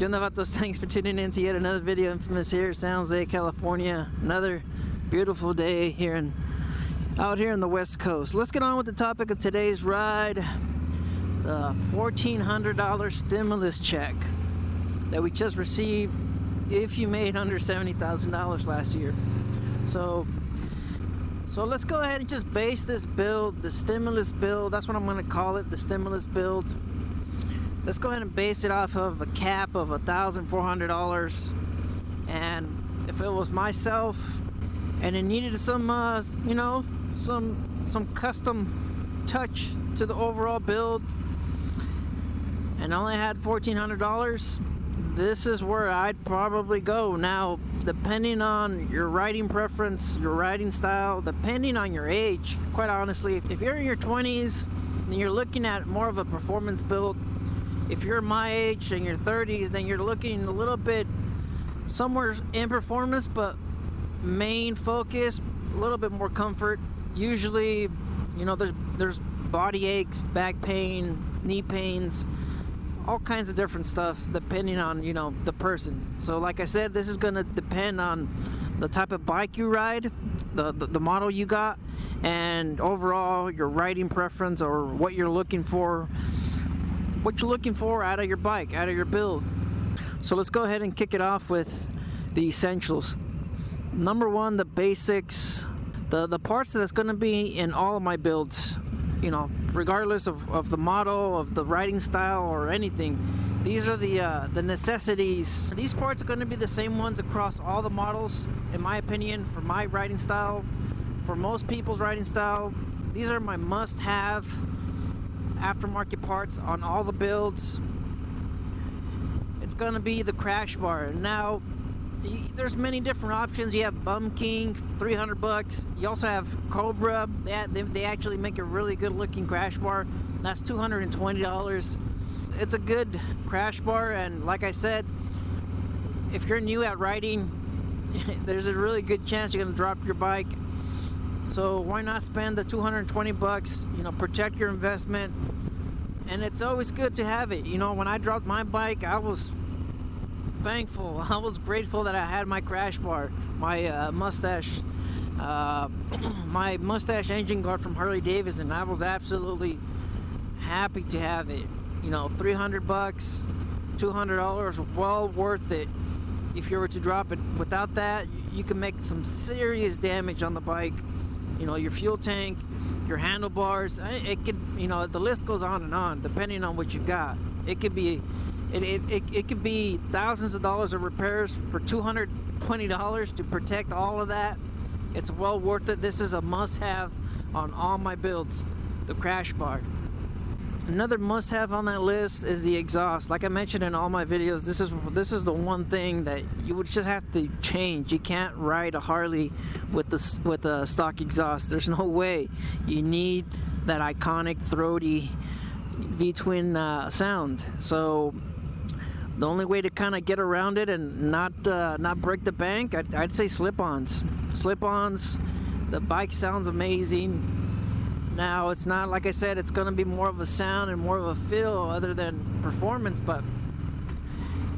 ¿Qué onda, vatos? Thanks for tuning in to yet another video. Infamous here, San Jose, California. Another beautiful day here out here on the West Coast. Let's get on with the topic of today's ride. The $1,400 stimulus check that we just received if you made under $70,000 last year. So let's go ahead and just base this build, the stimulus build. That's what I'm going to call it, the stimulus build. Let's go ahead and base it off of a cap of $1,400. And if it was myself and it needed some, some custom touch to the overall build, and I only had $1,400, this is where I'd probably go. Now, depending on your riding preference, your riding style, depending on your age, quite honestly, if you're in your 20s and you're looking at more of a performance build, if you're my age and your 30s, then you're looking a little bit somewhere in performance, but main focus, a little bit more comfort. Usually, there's body aches, back pain, knee pains, all kinds of different stuff depending on the person. So like I said, this is going to depend on the type of bike you ride, the model you got, and overall your riding preference, or what you're looking for out of your bike, out of your build. So let's go ahead and kick it off with the essentials. Number one, the basics, the parts that's going to be in all of my builds, regardless of the model, of the riding style, or anything. These are the necessities. These parts are going to be the same ones across all the models, in my opinion, for my riding style, for most people's riding style. These are my must-have aftermarket parts on all the builds. It's going to be the crash bar. Now, there's many different options. You have Bum King, $300. You also have Cobra. They actually make a really good looking crash bar. That's $220. It's a good crash bar, and like I said, if you're new at riding, there's a really good chance you're going to drop your bike. So why not spend the $220? Protect your investment, and it's always good to have it. When I dropped my bike, I was thankful. I was grateful that I had my crash bar, my Mustache engine guard from Harley-Davidson. I was absolutely happy to have it. $300, $200, well worth it. If you were to drop it, without that, you can make some serious damage on the bike. Your fuel tank, your handlebars. It could, the list goes on and on, depending on what you got. It could be. It could be thousands of dollars of repairs for $220 to protect all of that. It's well worth it. This is a must-have on all my builds, the crash bar. Another must-have on that list is the exhaust. Like I mentioned in all my videos, this is the one thing that you would just have to change. You can't ride a Harley with a stock exhaust. There's no way. You need that iconic throaty V-twin sound. So the only way to kind of get around it and not break the bank, I'd say slip-ons. Slip-ons. The bike sounds amazing. Now, it's not, like I said, it's going to be more of a sound and more of a feel other than performance, but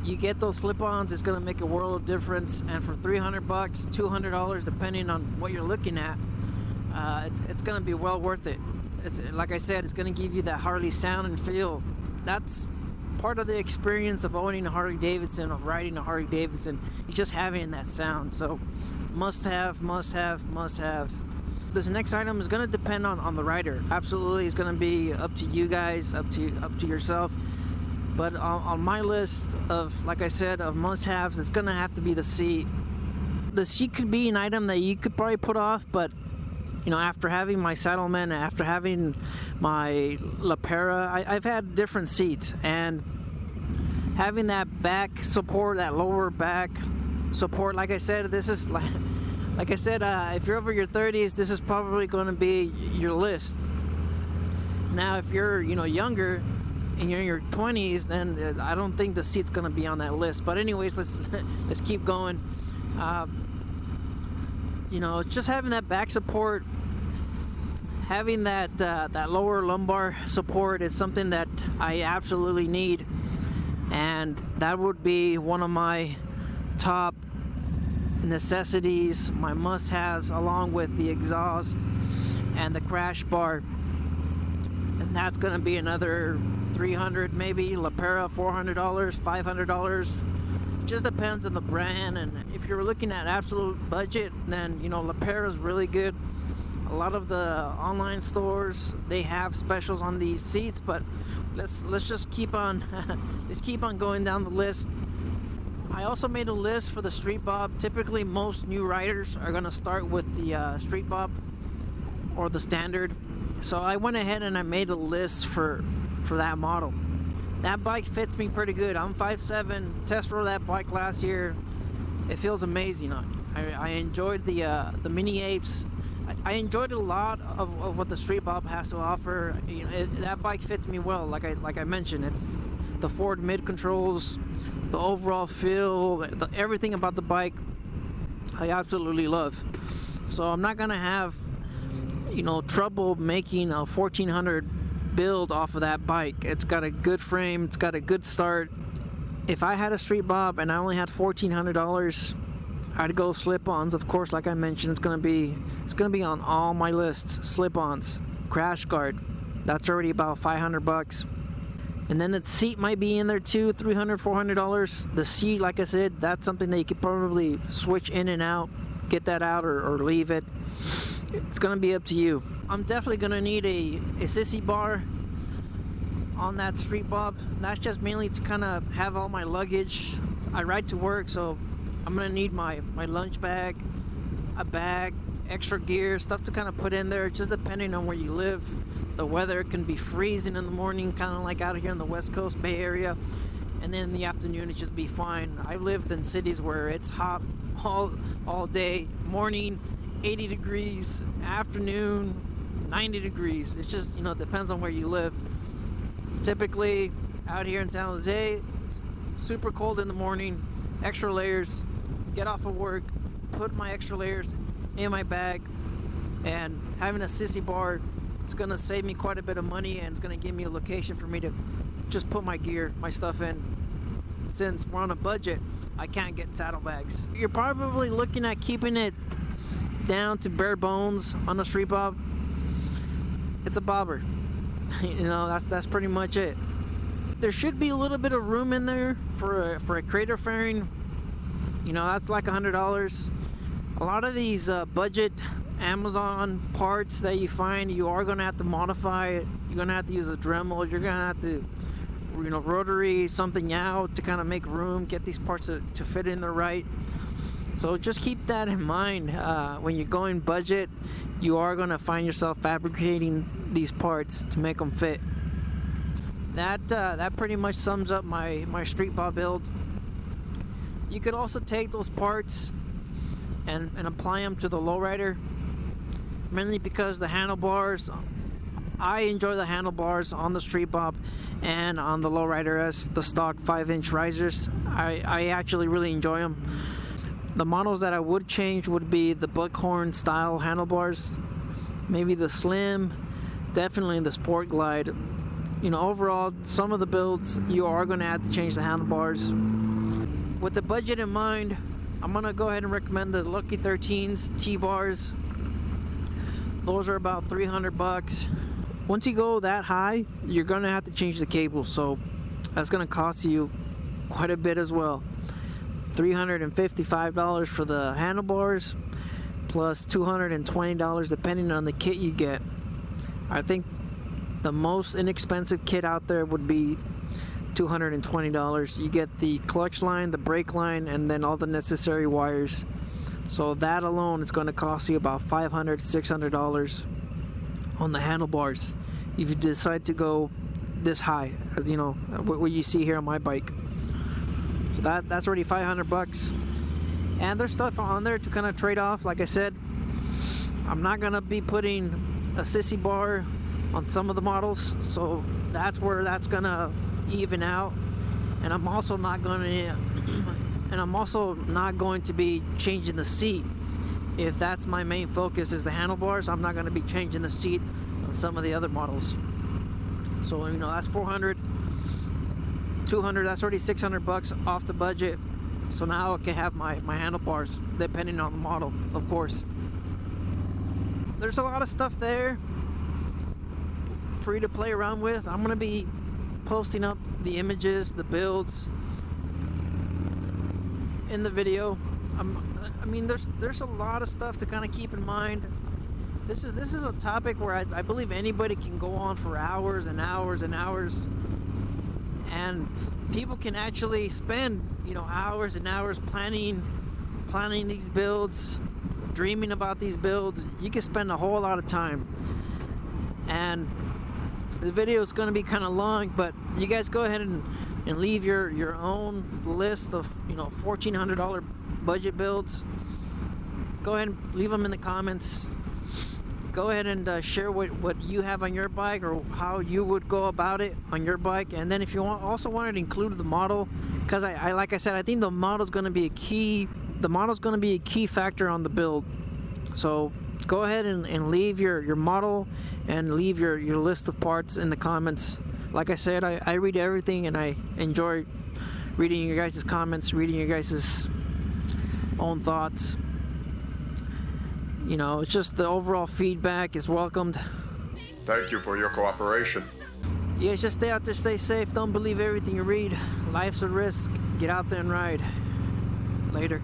you get those slip-ons, it's going to make a world of difference. And for $300, $200, depending on what you're looking at, it's going to be well worth it. Like I said, it's going to give you that Harley sound and feel. That's part of the experience of owning a Harley-Davidson, of riding a Harley-Davidson. It's just having that sound. So must have. This next item is going to depend on the rider. Absolutely, it's going to be up to you guys, up to yourself. But on my list of, like I said, of must-haves, it's going to have to be the seat. The seat could be an item that you could probably put off, but after having my Saddlemen, after having my Lapera, I've had different seats, and having that back support, that lower back support, like I said, this is like I said, if you're over your 30s, this is probably going to be your list. Now, if you're younger and you're in your 20s, then I don't think the seat's going to be on that list. But anyways, let's keep going. Just having that back support, having that lower lumbar support is something that I absolutely need. and that would be one of my top necessities, my must-haves, along with the exhaust and the crash bar. And that's gonna be another $300, maybe. Lapera $400, $500. Just depends on the brand, and if you're looking at absolute budget, then you know Lapera is really good. A lot of the online stores, they have specials on these seats, but let's just keep on let's keep on going down the list. I also made a list for the Street Bob. Typically most new riders are gonna start with the Street Bob or the standard, so I went ahead and I made a list for that model. That bike fits me pretty good. I'm 5'7", test rode that bike last year. It feels amazing on me. I enjoyed the mini apes. I enjoyed a lot of what the Street Bob has to offer. You know, that bike fits me well. Like I mentioned, it's the forward mid controls, the overall feel, everything about the bike I absolutely love. So I'm not gonna have, you know, trouble making a 1400 build off of that bike. It's got a good frame, it's got a good start. If I had a Street Bob and I only had $1,400, I'd go slip-ons. Of course, like I mentioned, it's gonna be on all my lists. Slip-ons, crash guard, that's already about $500. And then the seat might be in there too, $300, $400. The seat, like I said, that's something that you could probably switch in and out, get that out or leave it. It's gonna be up to you. I'm definitely gonna need a sissy bar on that Street Bob. That's just mainly to kind of have all my luggage. I ride to work, so I'm gonna need my lunch bag, a bag, extra gear, stuff to kind of put in there, just depending on where you live. The weather can be freezing in the morning, kind of like out here in the West Coast Bay Area, and then in the afternoon it just be fine. I lived in cities where it's hot all day, morning 80 degrees, afternoon 90 degrees. It just, you know, depends on where you live. Typically out here in San Jose, super cold in the morning, extra layers, get off of work, put my extra layers in my bag, and having a sissy bar, it's gonna save me quite a bit of money, and it's gonna give me a location for me to just put my gear, my stuff in. Since we're on a budget, I can't get saddlebags. You're probably looking at keeping it down to bare bones on the Street Bob. It's a bobber. You know, that's pretty much it. There should be a little bit of room in there for a crater fairing. You know, that's like $100. A lot of these budget Amazon parts that you find, you are gonna have to modify it. You're gonna have to use a Dremel. You're gonna have to, you know, rotary something out to kind of make room, get these parts to fit in there right. So just keep that in mind. When you're going budget, you are gonna find yourself fabricating these parts to make them fit. That pretty much sums up my Street Bob build. You could also take those parts and apply them to the lowrider, mainly because the handlebars, I enjoy the handlebars on the Street Bob and on the lowrider S, the stock 5-inch risers. I actually really enjoy them. The models that I would change would be the buckhorn style handlebars, maybe the slim, definitely the Sport Glide. You know, overall, some of the builds, you are going to have to change the handlebars. With the budget in mind, I'm going to go ahead and recommend the Lucky 13s T-bars. Those are about $300. Once you go that high, you're going to have to change the cable, so that's going to cost you quite a bit as well. $355 for the handlebars, plus $220 depending on the kit you get. I think the most inexpensive kit out there would be $220. You get the clutch line, the brake line, and then all the necessary wires. So that alone is going to cost you about $500 to $600 on the handlebars if you decide to go this high, you know, what you see here on my bike. So that's already $500. And there's stuff on there to kind of trade off. Like I said, I'm not gonna be putting a sissy bar on some of the models, so that's where that's gonna even out. And I'm also not going to be changing the seat. If that's my main focus is the handlebars, I'm not going to be changing the seat on some of the other models. So, you know, that's $400. 200, that's already 600 bucks off the budget. So now I can have my handlebars, depending on the model, of course. There's a lot of stuff there for you to play around with. I'm gonna be posting up the images, the builds in the video. I mean, there's a lot of stuff to kind of keep in mind. This is a topic where I believe anybody can go on for hours and hours and hours, and people can actually spend, you know, hours and hours planning these builds, dreaming about these builds. You can spend a whole lot of time, and the video is going to be kind of long, but you guys go ahead and leave your own list of, you know, $1,400 budget builds. Go ahead and leave them in the comments. Go ahead and share what you have on your bike, or how you would go about it on your bike. And then if you also wanted to include the model, because I like I said, I think the model's going to be a key. The model's going to be a key factor on the build. So go ahead and leave your model and leave your list of parts in the comments. Like I said, I read everything, and I enjoy reading your guys' comments, reading your guys' own thoughts. You know, it's just the overall feedback is welcomed. Thank you for your cooperation. Yeah, just stay out there, stay safe. Don't believe everything you read. Life's a risk. Get out there and ride. Later.